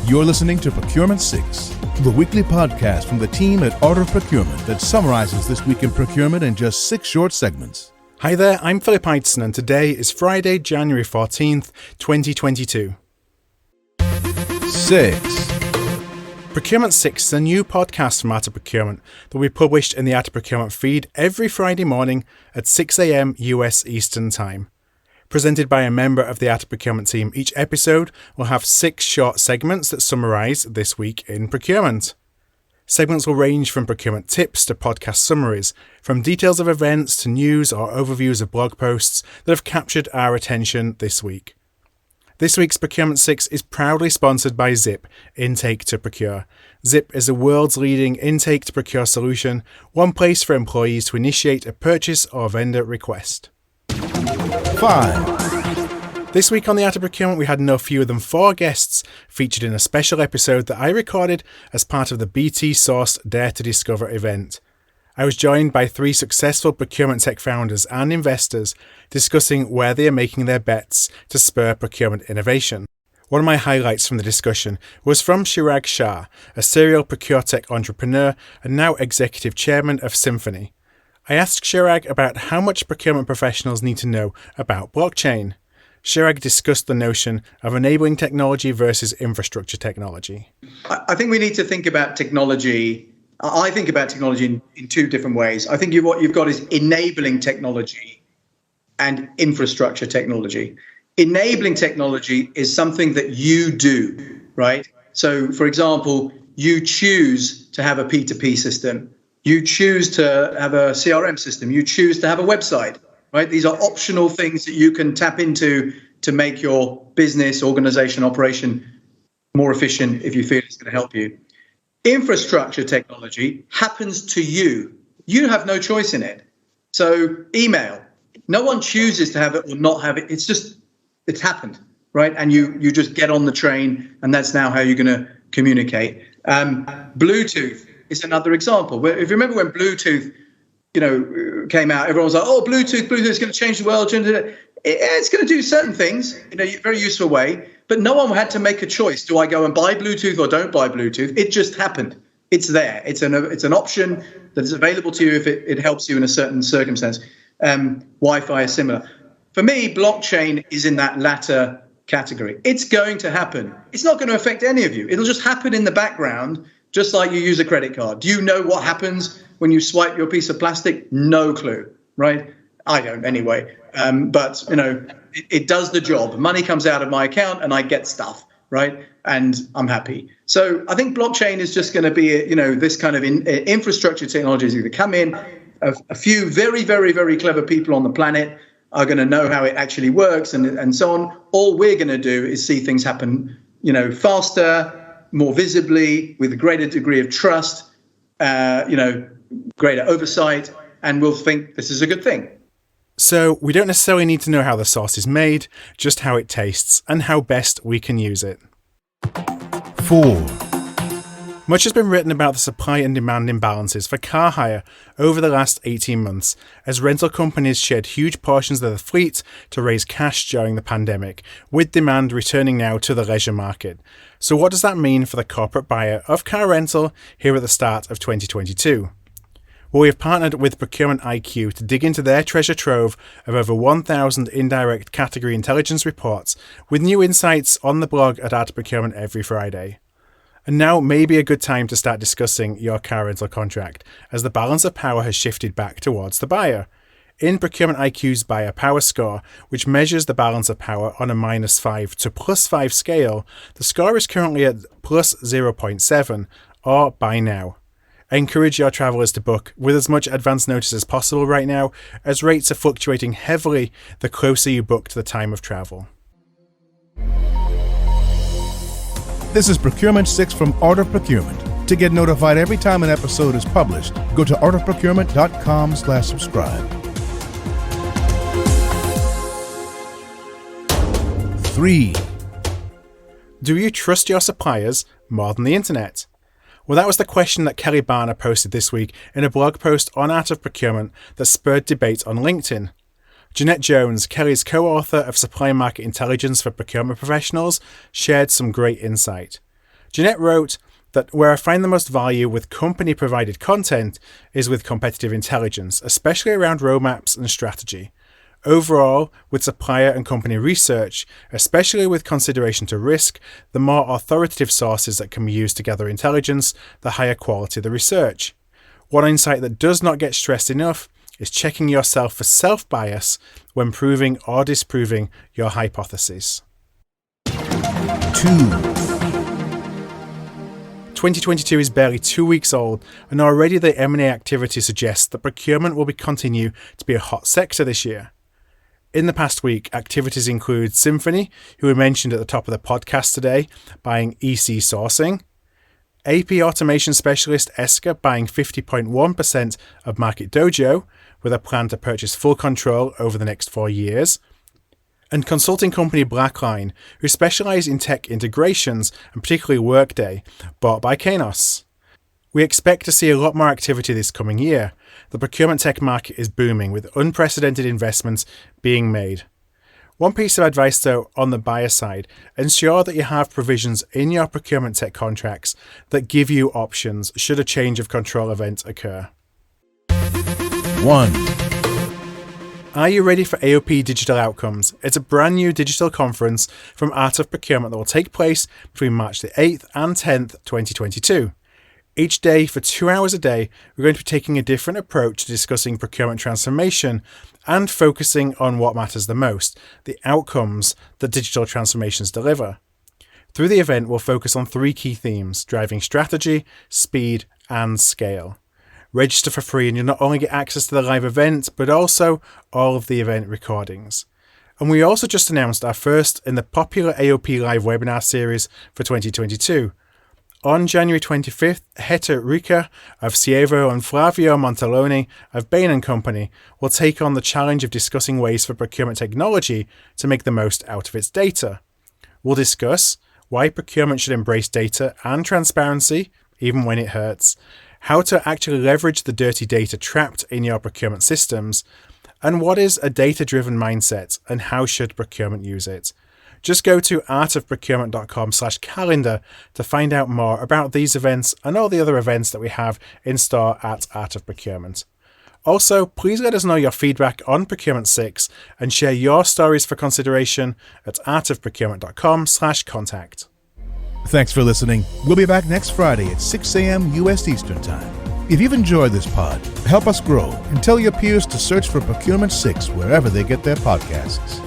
You're listening to Procurement 6, the weekly podcast from the team at Art of Procurement that summarizes this week in procurement in just 6 short segments. Hi there, I'm Philip Ideson, and today is Friday, January 14th, 2022. 6. Procurement 6 is a new podcast from Art of Procurement that will be published in the Art of Procurement feed every Friday morning at 6 a.m. US Eastern Time. Presented by a member of the Art of Procurement team, each episode will have 6 short segments that summarise this week in procurement. Segments will range from procurement tips to podcast summaries, from details of events to news or overviews of blog posts that have captured our attention this week. This week's Procurement 6 is proudly sponsored by Zip, Intake to Procure. Zip is the world's leading intake to procure solution, one place for employees to initiate a purchase or vendor request. 5. This week on the Art of Procurement, we had no fewer than 4 guests featured in a special episode that I recorded as part of the BT-sourced Dare to Discover event. I was joined by 3 successful procurement tech founders and investors discussing where they are making their bets to spur procurement innovation. One of my highlights from the discussion was from Chirag Shah, a serial procure-tech entrepreneur and now executive chairman of Symphony. I asked Chirag about how much procurement professionals need to know about blockchain. Chirag discussed the notion of enabling technology versus infrastructure technology. I think we need to think about technology. I think about technology in 2 different ways. I think what you've got is enabling technology and infrastructure technology. Enabling technology is something that you do, right? So, for example, you choose to have a P2P system. You choose to have a CRM system. You choose to have a website, right? These are optional things that you can tap into to make your business, organization, operation more efficient if you feel it's going to help you. Infrastructure technology happens to you. You have no choice in it. So email, no one chooses to have it or not have it. It's happened, right? And you just get on the train, and that's now how you're going to communicate. Bluetooth is another example. Where, if you remember when Bluetooth, came out, everyone was like, "Oh, Bluetooth is going to change the world." It's going to do certain things in a very useful way, but no one had to make a choice. Do I go and buy Bluetooth or don't buy Bluetooth? It just happened. It's there. It's an option that is available to you if it helps you in a certain circumstance. Wi-Fi is similar. For me, blockchain is in that latter category. It's going to happen. It's not going to affect any of you. It'll just happen in the background, just like you use a credit card. Do you know what happens when you swipe your piece of plastic? No clue, right? I don't anyway. But it does the job. Money comes out of my account and I get stuff, right? And I'm happy. So I think blockchain is just going to be, this kind of infrastructure technology is going to come in. A few very, very, very clever people on the planet are going to know how it actually works and so on. All we're going to do is see things happen, faster, more visibly, with a greater degree of trust, greater oversight, and we'll think this is a good thing. So we don't necessarily need to know how the sauce is made, just how it tastes and how best we can use it. 4. Much has been written about the supply and demand imbalances for car hire over the last 18 months, as rental companies shed huge portions of their fleet to raise cash during the pandemic, with demand returning now to the leisure market. So what does that mean for the corporate buyer of car rental here at the start of 2022? Well, we have partnered with Procurement IQ to dig into their treasure trove of over 1,000 indirect category intelligence reports, with new insights on the blog at Art of Procurement every Friday. And now may be a good time to start discussing your car rental contract, as the balance of power has shifted back towards the buyer. In Procurement IQ's Buyer Power Score, which measures the balance of power on a -5 to +5 scale, the score is currently at +0.7, or buy now. I encourage your travellers to book with as much advance notice as possible right now, as rates are fluctuating heavily the closer you book to the time of travel. This is Procurement 6 from Art of Procurement. To get notified every time an episode is published, go to artofprocurement.com/subscribe. 3. Do you trust your suppliers more than the internet? Well, that was the question that Kelly Barner posted this week in a blog post on Art of Procurement that spurred debate on LinkedIn. Jeanette Jones, Kelly's co-author of Supplier Market Intelligence for Procurement Professionals, shared some great insight. Jeanette wrote that where I find the most value with company-provided content is with competitive intelligence, especially around roadmaps and strategy. Overall, with supplier and company research, especially with consideration to risk, the more authoritative sources that can be used to gather intelligence, the higher quality the research. One insight that does not get stressed enough is checking yourself for self-bias when proving or disproving your hypotheses. 2022 is barely 2 weeks old, and already the M&A activity suggests that procurement will continue to be a hot sector this year. In the past week, activities include Symphony, who we mentioned at the top of the podcast today, buying EC Sourcing, AP automation specialist Esker buying 50.1% of Market Dojo, with a plan to purchase full control over the next 4 years, and consulting company Blackline, who specialise in tech integrations and particularly Workday, bought by Kainos. We expect to see a lot more activity this coming year. The procurement tech market is booming, with unprecedented investments being made. One piece of advice though on the buyer side, ensure that you have provisions in your procurement tech contracts that give you options should a change of control event occur. 1. Are you ready for AOP Digital Outcomes? It's a brand new digital conference from Art of Procurement that will take place between March the 8th and 10th, 2022. Each day, for 2 hours a day, we're going to be taking a different approach to discussing procurement transformation and focusing on what matters the most, the outcomes that digital transformations deliver. Through the event, we'll focus on 3 key themes: driving strategy, speed, and scale. Register for free and you'll not only get access to the live event, but also all of the event recordings. And we also just announced our first in the popular AOP Live webinar series for 2022. On January 25th, Heta Rica of Cievo and Flavio Montaloni of Bain & Company will take on the challenge of discussing ways for procurement technology to make the most out of its data. We'll discuss why procurement should embrace data and transparency, even when it hurts, how to actually leverage the dirty data trapped in your procurement systems, and what is a data-driven mindset and how should procurement use it. Just go to artofprocurement.com/calendar to find out more about these events and all the other events that we have in store at Art of Procurement. Also, please let us know your feedback on Procurement 6 and share your stories for consideration at artofprocurement.com/contact. Thanks for listening. We'll be back next Friday at 6 a.m. U.S. Eastern Time. If you've enjoyed this pod, help us grow and tell your peers to search for Procurement 6 wherever they get their podcasts.